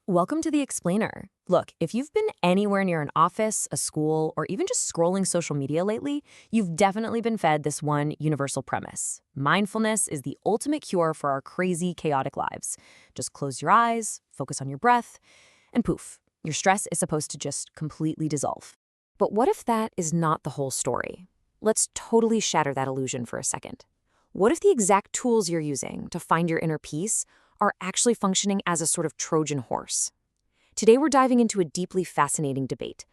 Welcome to the Explainer. Look, if you've been anywhere near an office, a school, or even just scrolling social media lately, you've definitely been fed this one universal premise. Mindfulness is the ultimate cure for our crazy, chaotic lives. Just close your eyes, focus on your breath, and poof, your stress is supposed to just completely dissolve. But what if that is not the whole story? Let's totally shatter that illusion for a second. What if the exact tools you're using to find your inner peace are actually functioning as a sort of Trojan horse? Today, we're diving into a deeply fascinating debate.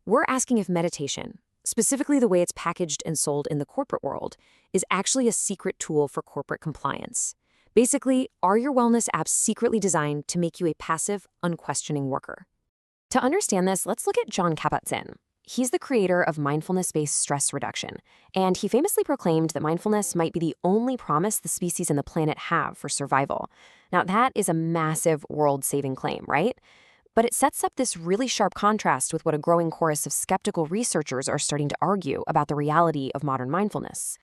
We're asking if meditation, specifically the way it's packaged and sold in the corporate world, is actually a secret tool for corporate compliance. Basically, are your wellness apps secretly designed to make you a passive, unquestioning worker? To understand this, let's look at Jon Kabat-Zinn. He's the creator of mindfulness-based stress reduction, and he famously proclaimed that mindfulness might be the only promise the species and the planet have for survival. Now, that is a massive world-saving claim, right? But it sets up this really sharp contrast with what a growing chorus of skeptical researchers are starting to argue about the reality of modern mindfulness.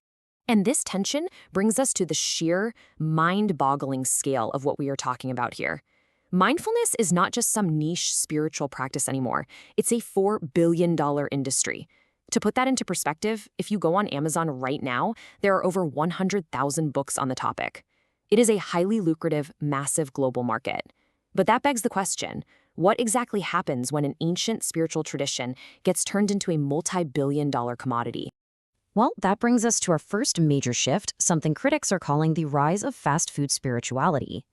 And this tension brings us to the sheer, mind-boggling scale of what we are talking about here. Mindfulness is not just some niche spiritual practice anymore. It's a $4 billion industry. To put that into perspective, if you go on Amazon right now, there are over 100,000 books on the topic. It is a highly lucrative, massive global market. But that begs the question, what exactly happens when an ancient spiritual tradition gets turned into a multi-billion-dollar commodity? Well, that brings us to our first major shift, something critics are calling the rise of fast food spirituality.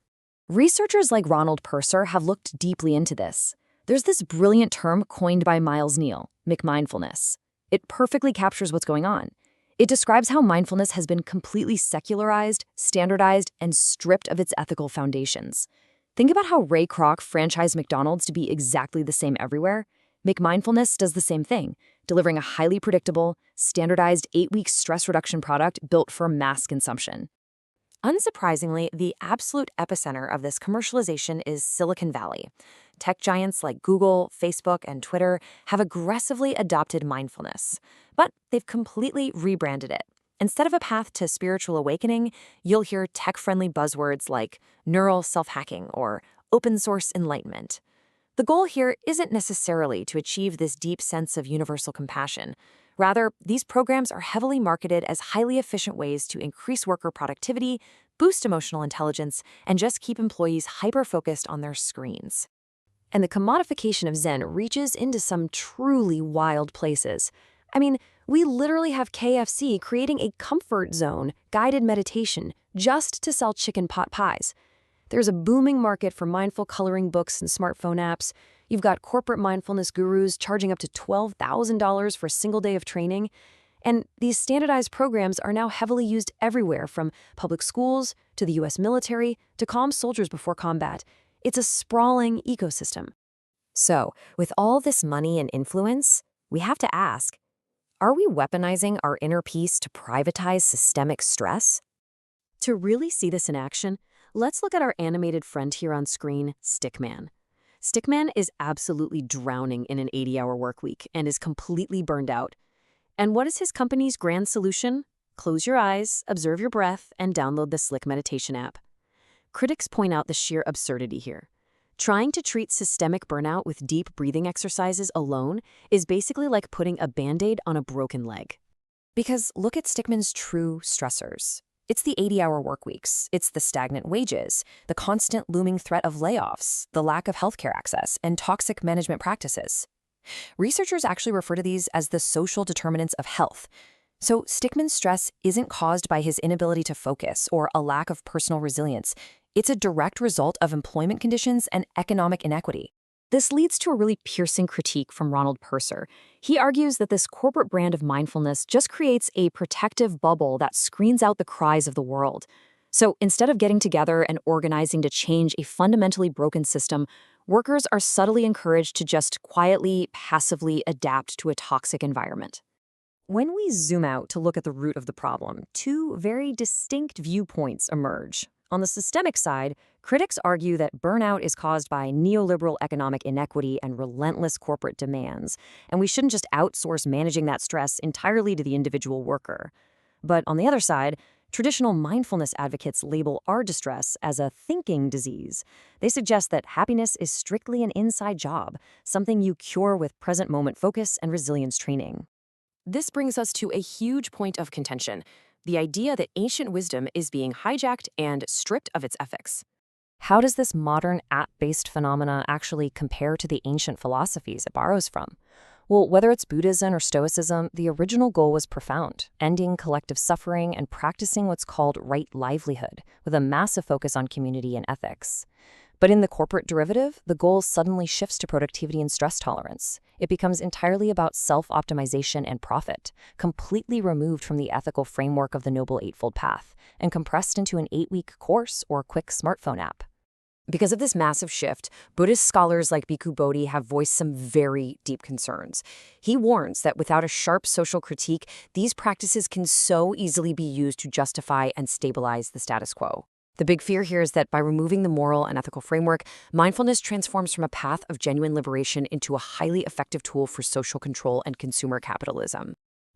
Researchers like Ronald Purser have looked deeply into this. There's this brilliant term coined by Miles Neal, McMindfulness. It perfectly captures what's going on. It describes how mindfulness has been completely secularized, standardized, and stripped of its ethical foundations. Think about how Ray Kroc franchised McDonald's to be exactly the same everywhere. McMindfulness does the same thing, delivering a highly predictable, standardized 8-week stress reduction product built for mass consumption. Unsurprisingly, the absolute epicenter of this commercialization is Silicon Valley. Tech giants like Google, Facebook, and Twitter have aggressively adopted mindfulness, but they've completely rebranded it. Instead of a path to spiritual awakening, you'll hear tech-friendly buzzwords like neural self-hacking or open-source enlightenment. The goal here isn't necessarily to achieve this deep sense of universal compassion. Rather, these programs are heavily marketed as highly efficient ways to increase worker productivity, boost emotional intelligence, and just keep employees hyper-focused on their screens. And the commodification of Zen reaches into some truly wild places. I mean, we literally have KFC creating a comfort zone guided meditation just to sell chicken pot pies. There's a booming market for mindful coloring books and smartphone apps. You've got corporate mindfulness gurus charging up to $12,000 for a single day of training. And these standardized programs are now heavily used everywhere, from public schools to the US military to calm soldiers before combat. It's a sprawling ecosystem. So, with all this money and influence, we have to ask, are we weaponizing our inner peace to privatize systemic stress? To really see this in action, let's look at our animated friend here on screen, Stickman. Stickman is absolutely drowning in an 80-hour work week and is completely burned out. And what is his company's grand solution? Close your eyes, observe your breath, and download the Slick meditation app. Critics point out the sheer absurdity here. Trying to treat systemic burnout with deep breathing exercises alone is basically like putting a Band-Aid on a broken leg. Because look at Stickman's true stressors. It's the 80-hour work weeks, it's the stagnant wages, the constant looming threat of layoffs, the lack of healthcare access, and toxic management practices. Researchers actually refer to these as the social determinants of health. So Stickman's stress isn't caused by his inability to focus or a lack of personal resilience. It's a direct result of employment conditions and economic inequity. This leads to a really piercing critique from Ronald Purser. He argues that this corporate brand of mindfulness just creates a protective bubble that screens out the cries of the world. So instead of getting together and organizing to change a fundamentally broken system, workers are subtly encouraged to just quietly, passively adapt to a toxic environment. When we zoom out to look at the root of the problem, two very distinct viewpoints emerge. On the systemic side, critics argue that burnout is caused by neoliberal economic inequity and relentless corporate demands, and we shouldn't just outsource managing that stress entirely to the individual worker. But on the other side, Traditional mindfulness advocates label our distress as a thinking disease. They suggest that happiness is strictly an inside job, something you cure with present moment focus and resilience training. This brings us to a huge point of contention: the idea that ancient wisdom is being hijacked and stripped of its ethics. How does this modern app-based phenomena actually compare to the ancient philosophies it borrows from? Well, whether it's Buddhism or Stoicism, the original goal was profound: ending collective suffering and practicing what's called right livelihood, with a massive focus on community and ethics. But in the corporate derivative, the goal suddenly shifts to productivity and stress tolerance. It becomes entirely about self-optimization and profit, completely removed from the ethical framework of the Noble Eightfold Path, and compressed into an 8-week course or quick smartphone app. Because of this massive shift, Buddhist scholars like Bhikkhu Bodhi have voiced some very deep concerns. He warns that without a sharp social critique, these practices can so easily be used to justify and stabilize the status quo. The big fear here is that by removing the moral and ethical framework, mindfulness transforms from a path of genuine liberation into a highly effective tool for social control and consumer capitalism.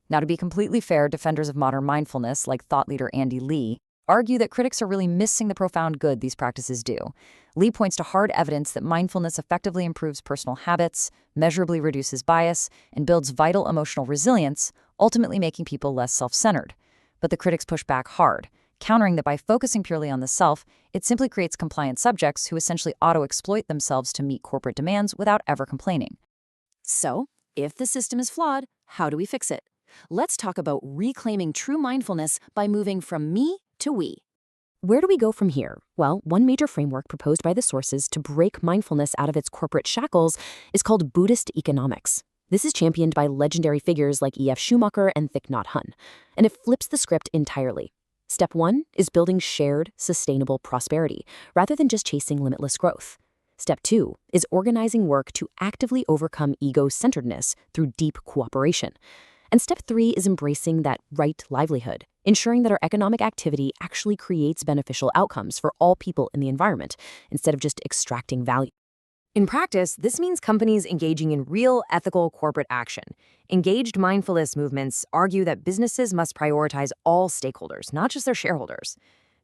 Now, to be completely fair, defenders of modern mindfulness, like thought leader Andy Lee, argue that critics are really missing the profound good these practices do. Lee points to hard evidence that mindfulness effectively improves personal habits, measurably reduces bias, and builds vital emotional resilience, ultimately making people less self-centered. But the critics push back hard, countering that by focusing purely on the self, it simply creates compliant subjects who essentially auto-exploit themselves to meet corporate demands without ever complaining. So, if the system is flawed, how do we fix it? Let's talk about reclaiming true mindfulness by moving from me to we. Where do we go from here? Well, one major framework proposed by the sources to break mindfulness out of its corporate shackles is called Buddhist economics. This is championed by legendary figures like E.F. Schumacher and Thich Nhat Hanh, and it flips the script entirely. Step 1 is building shared, sustainable prosperity, rather than just chasing limitless growth. Step 2 is organizing work to actively overcome ego-centeredness through deep cooperation. And step 3 is embracing that right livelihood, ensuring that our economic activity actually creates beneficial outcomes for all people in the environment, instead of just extracting value. In practice, this means companies engaging in real ethical corporate action. Engaged mindfulness movements argue that businesses must prioritize all stakeholders, not just their shareholders.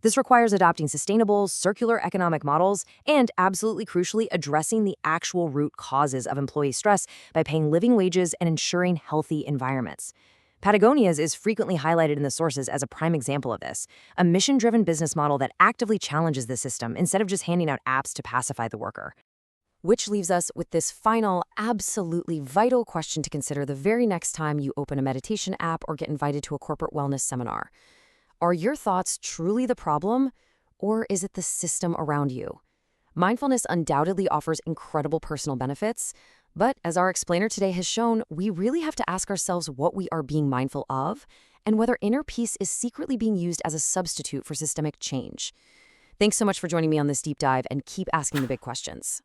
This requires adopting sustainable, circular economic models and, absolutely crucially, addressing the actual root causes of employee stress by paying living wages and ensuring healthy environments. Patagonia's is frequently highlighted in the sources as a prime example of this, a mission-driven business model that actively challenges the system instead of just handing out apps to pacify the worker. Which leaves us with this final, absolutely vital question to consider the very next time you open a meditation app or get invited to a corporate wellness seminar. Are your thoughts truly the problem, or is it the system around you? Mindfulness undoubtedly offers incredible personal benefits, but as our explainer today has shown, we really have to ask ourselves what we are being mindful of and whether inner peace is secretly being used as a substitute for systemic change. Thanks so much for joining me on this deep dive, and keep asking the big questions.